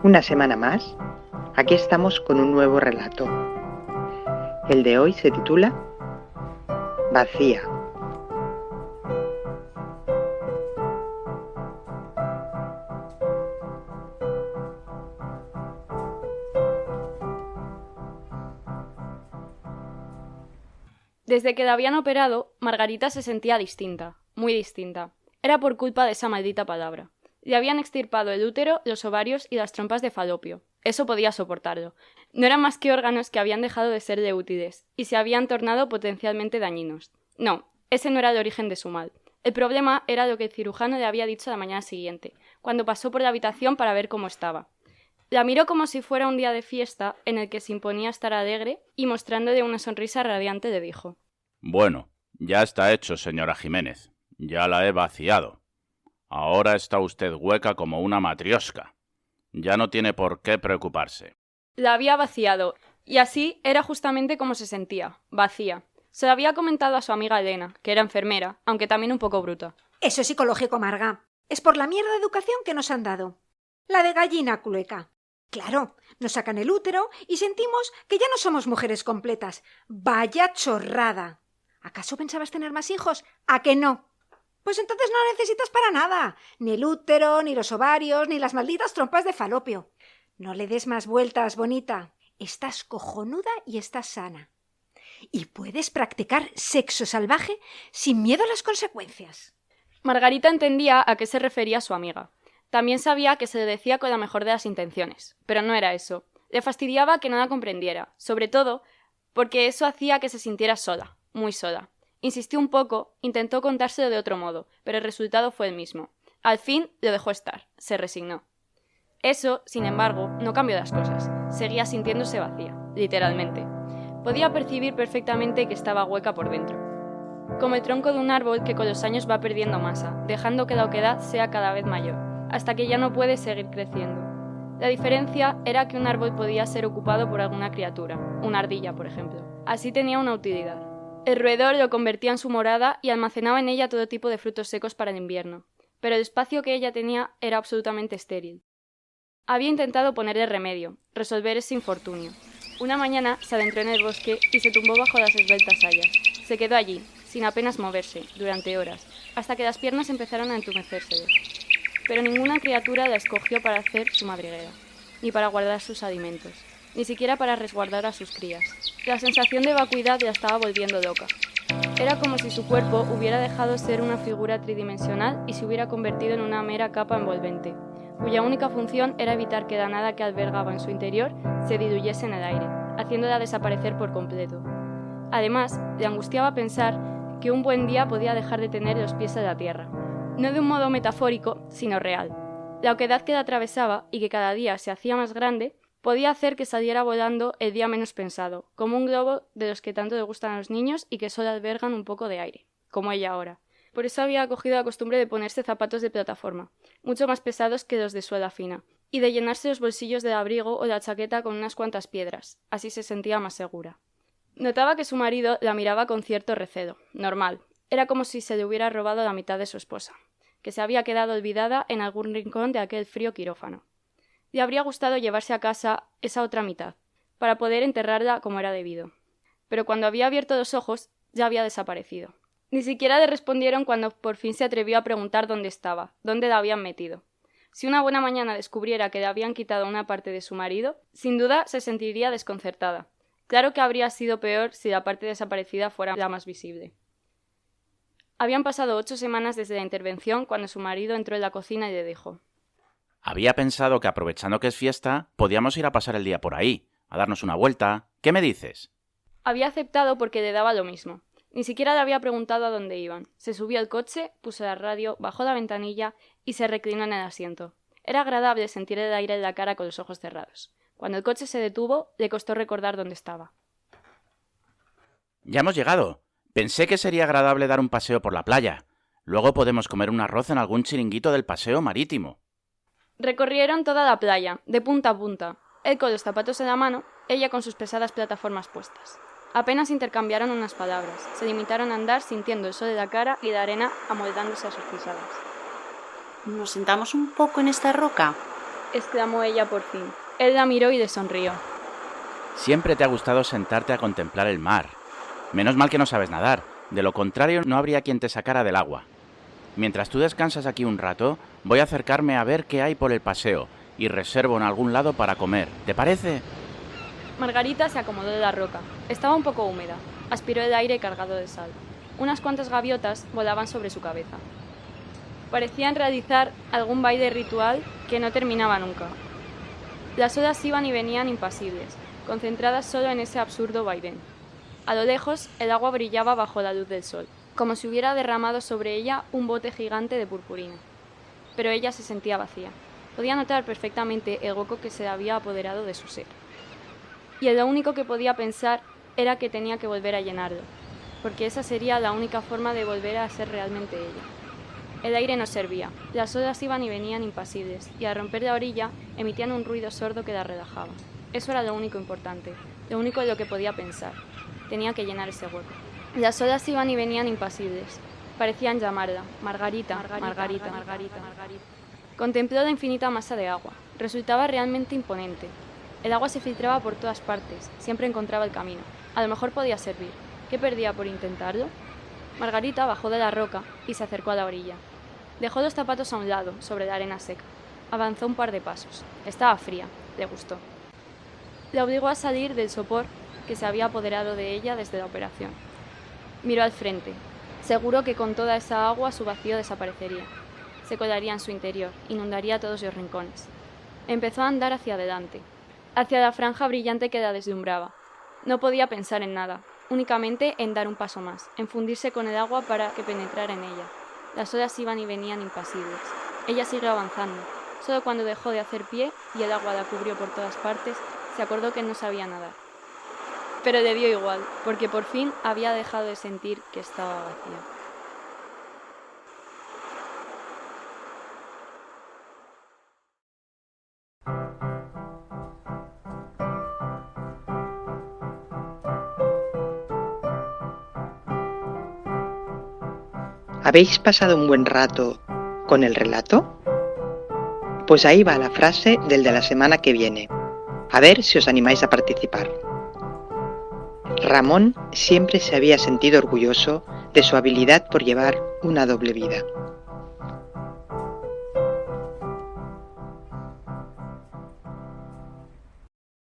Una semana más, aquí estamos con un nuevo relato. El de hoy se titula Vacía. Desde que la habían operado, Margarita se sentía distinta, muy distinta. Era por culpa de esa maldita palabra. Le habían extirpado el útero, los ovarios y las trompas de falopio. Eso podía soportarlo. No eran más que órganos que habían dejado de serle útiles y se habían tornado potencialmente dañinos. No, ese no era el origen de su mal. El problema era lo que el cirujano le había dicho la mañana siguiente, cuando pasó por la habitación para ver cómo estaba. La miró como si fuera un día de fiesta en el que se imponía estar alegre y mostrándole una sonrisa radiante le dijo: Bueno, ya está hecho, señora Jiménez. Ya la he vaciado. Ahora está usted hueca como una matrioska. Ya no tiene por qué preocuparse. La había vaciado, y así era justamente como se sentía, vacía. Se lo había comentado a su amiga Elena, que era enfermera, aunque también un poco bruta. Eso es psicológico, Marga. Es por la mierda de educación que nos han dado. La de gallina clueca. Claro, nos sacan el útero y sentimos que ya no somos mujeres completas. ¡Vaya chorrada! ¿Acaso pensabas tener más hijos? ¿A que no? Pues entonces no necesitas para nada. Ni el útero, ni los ovarios, ni las malditas trompas de falopio. No le des más vueltas, bonita. Estás cojonuda y estás sana. Y puedes practicar sexo salvaje sin miedo a las consecuencias. Margarita entendía a qué se refería su amiga. También sabía que se le decía con la mejor de las intenciones, pero no era eso. Le fastidiaba que no la comprendiera, sobre todo porque eso hacía que se sintiera sola, muy sola. Insistió un poco, intentó contárselo de otro modo, pero el resultado fue el mismo. Al fin lo dejó estar, se resignó. Eso, sin embargo, no cambió las cosas. Seguía sintiéndose vacía, literalmente. Podía percibir perfectamente que estaba hueca por dentro. Como el tronco de un árbol que con los años va perdiendo masa, dejando que la oquedad sea cada vez mayor, hasta que ya no puede seguir creciendo. La diferencia era que un árbol podía ser ocupado por alguna criatura, una ardilla, por ejemplo. Así tenía una utilidad. El roedor lo convertía en su morada y almacenaba en ella todo tipo de frutos secos para el invierno, pero el espacio que ella tenía era absolutamente estéril. Había intentado ponerle remedio, resolver ese infortunio. Una mañana se adentró en el bosque y se tumbó bajo las esbeltas hayas. Se quedó allí, sin apenas moverse, durante horas, hasta que las piernas empezaron a entumecérsele. Pero ninguna criatura la escogió para hacer su madriguera, ni para guardar sus alimentos, ni siquiera para resguardar a sus crías. La sensación de vacuidad la estaba volviendo loca. Era como si su cuerpo hubiera dejado ser una figura tridimensional y se hubiera convertido en una mera capa envolvente, cuya única función era evitar que la nada que albergaba en su interior se diluyese en el aire, haciéndola desaparecer por completo. Además, le angustiaba pensar que un buen día podía dejar de tener los pies en la tierra, no de un modo metafórico, sino real. La oquedad que la atravesaba y que cada día se hacía más grande podía hacer que saliera volando el día menos pensado, como un globo de los que tanto le gustan a los niños y que solo albergan un poco de aire, como ella ahora. Por eso había cogido la costumbre de ponerse zapatos de plataforma, mucho más pesados que los de suela fina, y de llenarse los bolsillos del abrigo o la chaqueta con unas cuantas piedras, así se sentía más segura. Notaba que su marido la miraba con cierto recelo, normal. Era como si se le hubiera robado la mitad de su esposa, que se había quedado olvidada en algún rincón de aquel frío quirófano. Le habría gustado llevarse a casa esa otra mitad, para poder enterrarla como era debido. Pero cuando había abierto los ojos, ya había desaparecido. Ni siquiera le respondieron cuando por fin se atrevió a preguntar dónde estaba, dónde la habían metido. Si una buena mañana descubriera que le habían quitado una parte de su marido, sin duda se sentiría desconcertada. Claro que habría sido peor si la parte desaparecida fuera la más visible. Habían pasado 8 semanas desde la intervención cuando su marido entró en la cocina y le dijo: Había pensado que aprovechando que es fiesta, podíamos ir a pasar el día por ahí, a darnos una vuelta. ¿Qué me dices? Había aceptado porque le daba lo mismo. Ni siquiera le había preguntado a dónde iban. Se subió al coche, puso la radio, bajó la ventanilla y se reclinó en el asiento. Era agradable sentir el aire en la cara con los ojos cerrados. Cuando el coche se detuvo, le costó recordar dónde estaba. Ya hemos llegado. Pensé que sería agradable dar un paseo por la playa. Luego podemos comer un arroz en algún chiringuito del paseo marítimo. Recorrieron toda la playa, de punta a punta. Él con los zapatos en la mano, ella con sus pesadas plataformas puestas. Apenas intercambiaron unas palabras. Se limitaron a andar sintiendo el sol de la cara y la arena amoldándose a sus pisadas. ¿Nos sentamos un poco en esta roca? exclamó ella por fin. Él la miró y le sonrió. Siempre te ha gustado sentarte a contemplar el mar. Menos mal que no sabes nadar. De lo contrario, no habría quien te sacara del agua. Mientras tú descansas aquí un rato, voy a acercarme a ver qué hay por el paseo y reservo en algún lado para comer. ¿Te parece? Margarita se acomodó de la roca. Estaba un poco húmeda. Aspiró el aire cargado de sal. Unas cuantas gaviotas volaban sobre su cabeza. Parecían realizar algún baile ritual que no terminaba nunca. Las olas iban y venían impasibles, concentradas solo en ese absurdo vaivén. A lo lejos, el agua brillaba bajo la luz del sol, como si hubiera derramado sobre ella un bote gigante de purpurina. Pero ella se sentía vacía. Podía notar perfectamente el hueco que se había apoderado de su ser. Y lo único que podía pensar era que tenía que volver a llenarlo, porque esa sería la única forma de volver a ser realmente ella. El aire no servía, las olas iban y venían impasibles, y al romper la orilla emitían un ruido sordo que la relajaba. Eso era lo único importante, lo único en lo que podía pensar. Tenía que llenar ese hueco. Las olas iban y venían impasibles. Parecían llamarla, Margarita, Margarita, Margarita, Margarita. Contempló la infinita masa de agua. Resultaba realmente imponente. El agua se filtraba por todas partes, siempre encontraba el camino. A lo mejor podía servir. ¿Qué perdía por intentarlo? Margarita bajó de la roca y se acercó a la orilla. Dejó los zapatos a un lado, sobre la arena seca. Avanzó un par de pasos. Estaba fría, le gustó. La obligó a salir del sopor que se había apoderado de ella desde la operación. Miró al frente. Seguro que con toda esa agua su vacío desaparecería. Se colaría en su interior, inundaría todos los rincones. Empezó a andar hacia adelante, hacia la franja brillante que la deslumbraba. No podía pensar en nada, únicamente en dar un paso más, en fundirse con el agua para que penetrara en ella. Las olas iban y venían impasibles. Ella siguió avanzando. Solo cuando dejó de hacer pie y el agua la cubrió por todas partes, se acordó que no sabía nadar. Pero le dio igual, porque por fin había dejado de sentir que estaba vacía. ¿Habéis pasado un buen rato con el relato? Pues ahí va la frase del de la semana que viene. A ver si os animáis a participar. Ramón siempre se había sentido orgulloso de su habilidad por llevar una doble vida.